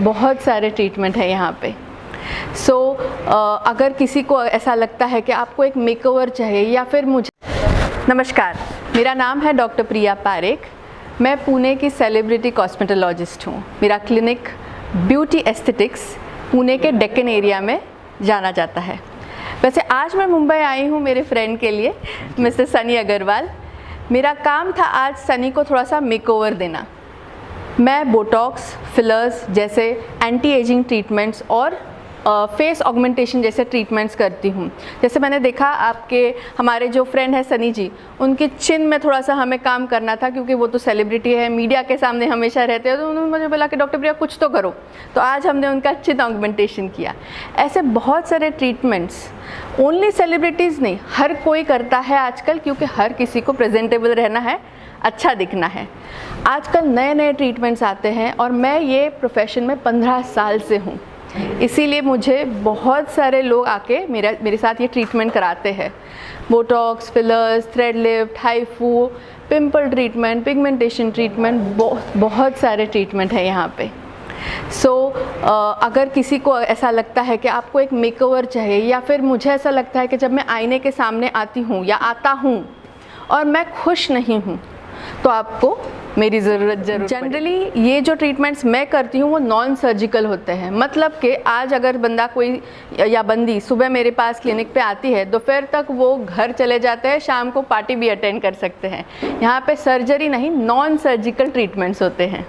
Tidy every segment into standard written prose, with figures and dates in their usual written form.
बहुत सारे ट्रीटमेंट है यहाँ पे। अगर किसी को ऐसा लगता है कि आपको एक मेकओवर चाहिए या फिर मुझे। नमस्कार, मेरा नाम है डॉक्टर प्रिया पारेख। मैं पुणे की सेलिब्रिटी कॉस्मेटोलॉजिस्ट हूँ। मेरा क्लिनिक ब्यूटी एस्थेटिक्स पुणे के डेक्कन एरिया में जाना जाता है। वैसे आज मैं मुंबई आई हूँ मेरे फ्रेंड के लिए, मिस्टर सनी अग्रवाल। मेरा काम था आज सनी को थोड़ा सा मेकओवर देना। मैं बोटॉक्स, फिलर्स जैसे एंटी एजिंग ट्रीटमेंट्स और फेस ऑगमेंटेशन जैसे ट्रीटमेंट्स करती हूँ। जैसे मैंने देखा हमारे जो फ्रेंड है सनी जी, उनके चिन में थोड़ा सा हमें काम करना था क्योंकि वो तो सेलिब्रिटी है, मीडिया के सामने हमेशा रहते हैं। तो उन्होंने मुझे बोला कि डॉक्टर प्रिया कुछ तो करो, तो आज हमने उनका चिन ऑगमेंटेशन किया। ऐसे बहुत सारे ट्रीटमेंट्स ओनली सेलिब्रिटीज़ नहीं, हर कोई करता है आजकल, क्योंकि हर किसी को प्रेजेंटेबल रहना है, अच्छा दिखना है। आजकल नए नए ट्रीटमेंट्स आते हैं और मैं ये प्रोफेशन में 15 साल से हूँ, इसीलिए मुझे बहुत सारे लोग आके मेरे साथ ये ट्रीटमेंट कराते हैं। Botox, fillers, thread lift, HIFU, pimple treatment, pigmentation treatment, बहुत सारे ट्रीटमेंट है यहाँ पे। अगर किसी को ऐसा लगता है कि आपको एक मेकओवर चाहिए या फिर मुझे ऐसा लगता है कि जब मैं आईने के सामने आती हूँ या आता हूँ और मैं खुश नहीं हूँ, तो आपको मेरी ज़रूरत जनरली ये जो ट्रीटमेंट्स मैं करती हूँ वो नॉन सर्जिकल होते हैं। मतलब कि आज अगर बंदा कोई या बंदी सुबह मेरे पास क्लिनिक पे आती है, दोपहर तक वो घर चले जाते हैं, शाम को पार्टी भी अटेंड कर सकते हैं। यहाँ पे सर्जरी नहीं, नॉन सर्जिकल ट्रीटमेंट्स होते हैं।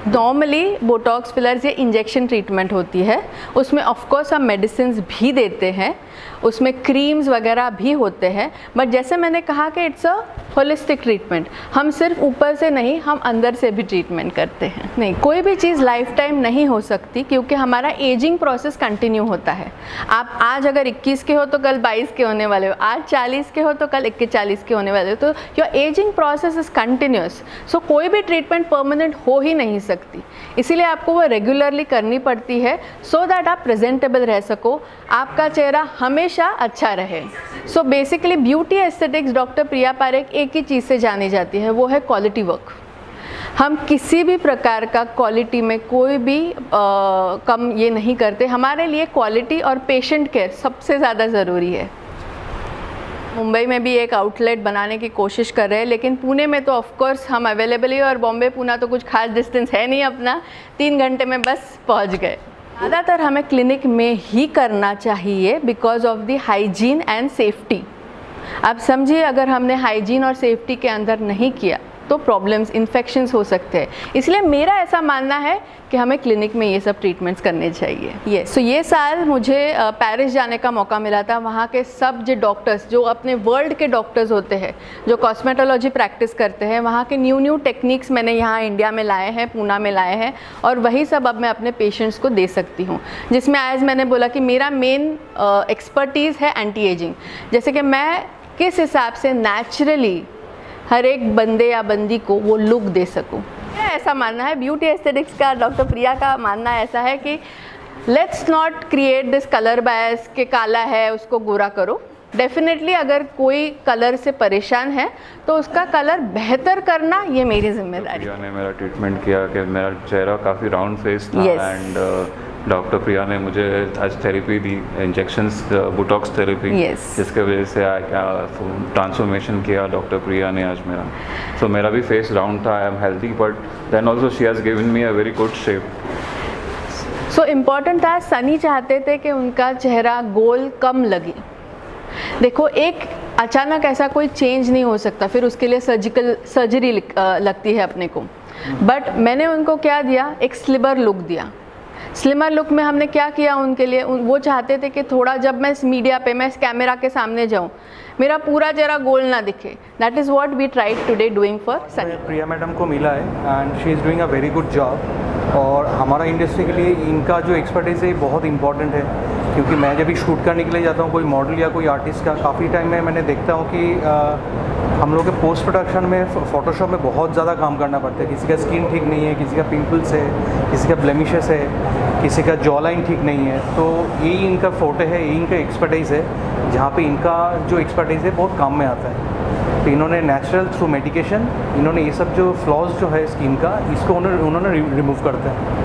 नॉर्मली बोटॉक्स, फिलर्स ये इंजेक्शन ट्रीटमेंट होती है, उसमें ऑफकोर्स हम मेडिसिन्स भी देते हैं, उसमें क्रीम्स वगैरह भी होते हैं। बट जैसे मैंने कहा कि इट्स अ होलिस्टिक ट्रीटमेंट, हम सिर्फ ऊपर से नहीं, हम अंदर से भी ट्रीटमेंट करते हैं। नहीं, कोई भी चीज़ लाइफ टाइम नहीं हो सकती, क्योंकि हमारा एजिंग प्रोसेस कंटिन्यू होता है। आप आज अगर 21 के हो तो कल 22 के होने वाले हो, आज 40 के हो तो कल 41 के होने वाले हो। तो your ageing process is continuous. So कोई भी ट्रीटमेंट परमानेंट हो ही नहीं सकती, इसीलिए आपको वो रेगुलरली करनी पड़ती है, सो दैट आप प्रेजेंटेबल रह सको, आपका चेहरा हमेशा अच्छा रहे। So basically beauty aesthetics doctor Priya Parekh एक ही चीज़ से जानी जाती है, वो है क्वालिटी वर्क। हम किसी भी प्रकार का क्वालिटी में कोई भी कम ये नहीं करते। हमारे लिए क्वालिटी और पेशेंट केयर सबसे ज़्यादा ज़रूरी है। मुंबई में भी एक आउटलेट बनाने की कोशिश कर रहे हैं, लेकिन पुणे में तो ऑफकोर्स हम अवेलेबल ही, और बॉम्बे पुणे तो कुछ खास डिस्टेंस है नहीं अपना, 3 घंटे में बस पहुंच गए। ज़्यादातर हमें क्लिनिक में ही करना चाहिए because of the hygiene and safety. आप समझिए, अगर हमने हाइजीन और सेफ्टी के अंदर नहीं किया तो प्रॉब्लम्स, इन्फेक्शंस हो सकते हैं। इसलिए मेरा ऐसा मानना है कि हमें क्लिनिक में ये सब ट्रीटमेंट्स करने चाहिए। ये साल मुझे पेरिस जाने का मौका मिला था। वहाँ के सब जो डॉक्टर्स, जो अपने वर्ल्ड के डॉक्टर्स होते हैं, जो कॉस्मेटोलॉजी प्रैक्टिस करते हैं, वहाँ के न्यू टेक्निक्स मैंने यहाँ इंडिया में लाए हैं, पुणे में लाए हैं, और वही सब अब मैं अपने पेशेंट्स को दे सकती हूँ। जिसमें आज मैंने बोला कि मेरा मेन एक्सपर्टीज़ है एंटी एजिंग। जैसे कि मैं किस हिसाब से नेचुरली हर एक बंदे या बंदी को वो लुक दे सकूं। ऐसा मानना है, ब्यूटी एस्थेटिक्स का, डॉक्टर प्रिया का मानना ऐसा है कि let's not create this colour bias कि काला है उसको गोरा करो। डेफिनेटली अगर कोई कलर से परेशान है तो उसका कलर बेहतर करना ये मेरी जिम्मेदारी। प्रिया ने मेरा ट्रीटमेंट किया कि मेरा चेहरा काफ़ी राउंड फेस था, एंड डॉक्टर प्रिया ने मुझे आज थेरेपी दी, इंजेक्शंस, बोटॉक्स थेरेपी, जिसके वजह से ट्रांसफॉर्मेशन किया डॉक्टर प्रिया ने आज मेरा। सो मेरा भी फेस राउंड था, I am healthy, but then also she has given me a very good shape. So important था, सनी चाहते थे कि उनका चेहरा गोल कम लगे। देखो, एक अचानक ऐसा कोई चेंज नहीं हो सकता, फिर उसके लिए सर्जरी लगती है अपने को। बट मैंने उनको क्या दिया, एक स्लिमर लुक दिया। स्लिमर लुक में हमने क्या किया उनके लिए, वो चाहते थे कि थोड़ा जब मैं मीडिया पे, मैं इस कैमरा के सामने जाऊं, मेरा पूरा चेहरा गोल ना दिखे। That is what we tried today doing for Sunny. Priya madam को मिला है and she is doing a very good job, और हमारा इंडस्ट्री के लिए इनका जो एक्सपर्टीज़ है बहुत इंपॉर्टेंट है। क्योंकि मैं जब भी शूट करने के लिए जाता हूँ कोई मॉडल या कोई आर्टिस्ट का, काफ़ी टाइम में मैंने देखता हूँ कि हम लोग के पोस्ट प्रोडक्शन में फ़ोटोशॉप में बहुत ज़्यादा काम करना पड़ता है। किसी का स्किन ठीक नहीं है, किसी का पिंपल्स है, किसी का ब्लेमिशेस है, किसी का जॉ लाइन ठीक नहीं है। तो यही इनका फोटो है, यही इनका एक्सपर्टाइज़ है, जहाँ पे इनका जो एक्सपर्टाइज़ है बहुत काम में आता है। तो इन्होंने नेचुरल थ्रू मेडिकेशन, इन्होंने ये सब जो फ्लॉज जो है स्किन का, इसको उन्होंने रिमूव करते हैं।